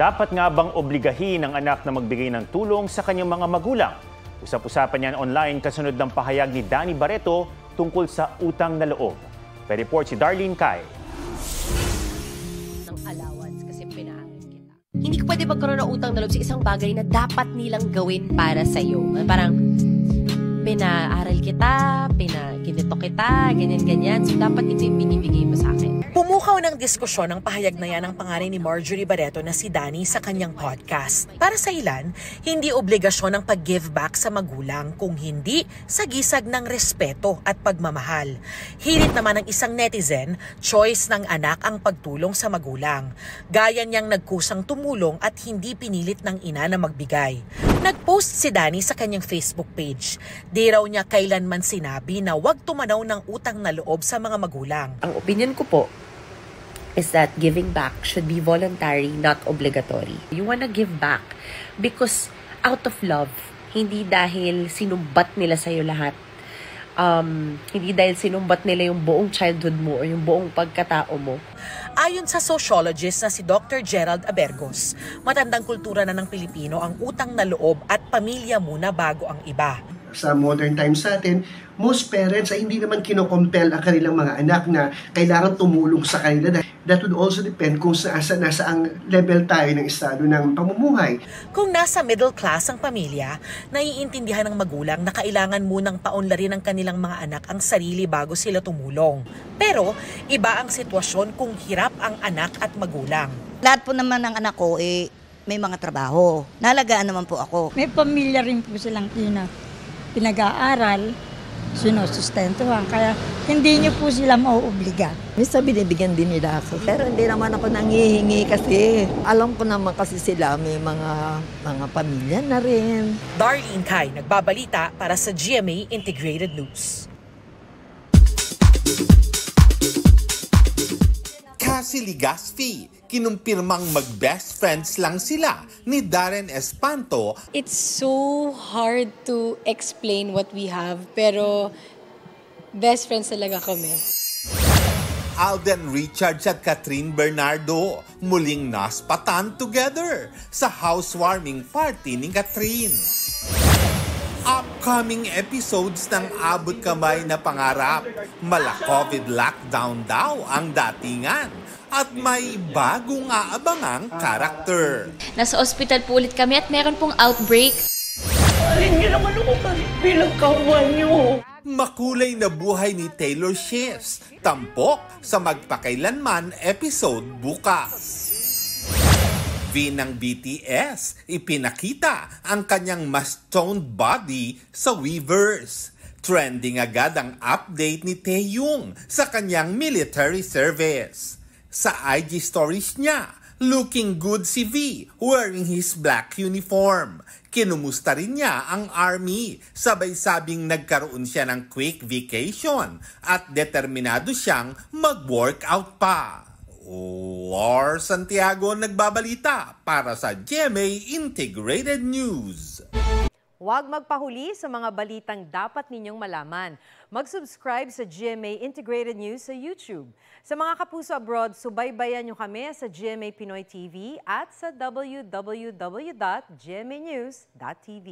Dapat nga bang obligahin ang anak na magbigay ng tulong sa kanyang mga magulang? Usap-usapan yan online kasunod ng pahayag ni Danny Barreto tungkol sa utang na loob. May report si Darlene Kai. Ng allowance kasi pinaaral kita. Hindi ko pwede magkaroon ng utang na loob sa isang bagay na dapat nilang gawin para sa'yo. Parang pinaaral kita, ginito kita, ganyan-ganyan. So dapat ito yung binibigay mo sa akin. Pumukaw ng diskusyon ang pahayag na yan ng pangalan ni Marjorie Barreto na si Danny sa kanyang podcast. Para sa ilan, hindi obligasyon ang pag-give back sa magulang kung hindi sa gisag ng respeto at pagmamahal. Hirit naman ng isang netizen, choice ng anak ang pagtulong sa magulang. Gaya niyang nagkusang tumulong at hindi pinilit ng ina na magbigay. Nag-post si Danny sa kanyang Facebook page. Di raw niya kailanman sinabi na huwag tumanaw ng utang na loob sa mga magulang. Ang opinion ko po is that giving back should be voluntary, not obligatory. You wanna give back because out of love, hindi dahil sinumbat nila sa'yo lahat. Hindi dahil sinumbat nila yung buong childhood mo o yung buong pagkatao mo. Ayon sa sociologist na si Dr. Gerald Abergos, matandang kultura na ng Pilipino ang utang na loob at pamilya muna bago ang iba. Sa modern times natin, most parents ay hindi naman kinocompel ang kanilang mga anak na kailangan tumulong sa kanila. That would also depend kung nasa ang level tayo ng estado ng pamumuhay. Kung nasa middle class ang pamilya, naiintindihan ng magulang na kailangan munang paunlarin ng kanilang mga anak ang sarili bago sila tumulong. Pero iba ang sitwasyon kung hirap ang anak at magulang. Lahat po naman ng anak ko may mga trabaho. Nalagaan naman po ako. May pamilya rin po silang pinag-aaral, sinusustentuhan. Kaya hindi niyo po sila mauobliga. Minsan binibigyan din nila ako. Pero hindi naman ako nangihingi kasi alam ko naman kasi sila may mga pamilya na rin. Darlene Kai, nagbabalita para sa GMA Integrated News. Cassie Legaspi, kinumpirmang mag-best friends lang sila ni Darren Espanto. It's so hard to explain what we have, pero best friends talaga kami. Alden Richards at Catherine Bernardo muling naspatan together sa housewarming party ni Catherine. Upcoming episodes ng Abot Kamay na Pangarap. Mala-COVID lockdown daw ang datingan at may bagong aabangang karakter. Nasa ospital po ulit kami at meron pong outbreak. Hindi naman ako bilang kawan niyo. Makulay na buhay ni Taylor Swift. Tampok sa Magpakailanman episode bukas. V ng BTS, ipinakita ang kanyang mas toned body sa Weverse. Trending agad ang update ni Taeyong sa kanyang military service. Sa IG stories niya, looking good si V wearing his black uniform. Kinumusta rin niya ang army, sabay sabing nagkaroon siya ng quick vacation at determinado siyang mag-workout pa. Lars Santiago nagbabalita para sa GMA Integrated News. Huwag magpahuli sa mga balitang dapat ninyong malaman. Mag-subscribe sa GMA Integrated News sa YouTube. Sa mga kapuso abroad, subaybayan nyo kami sa GMA Pinoy TV at sa www.gmanews.tv.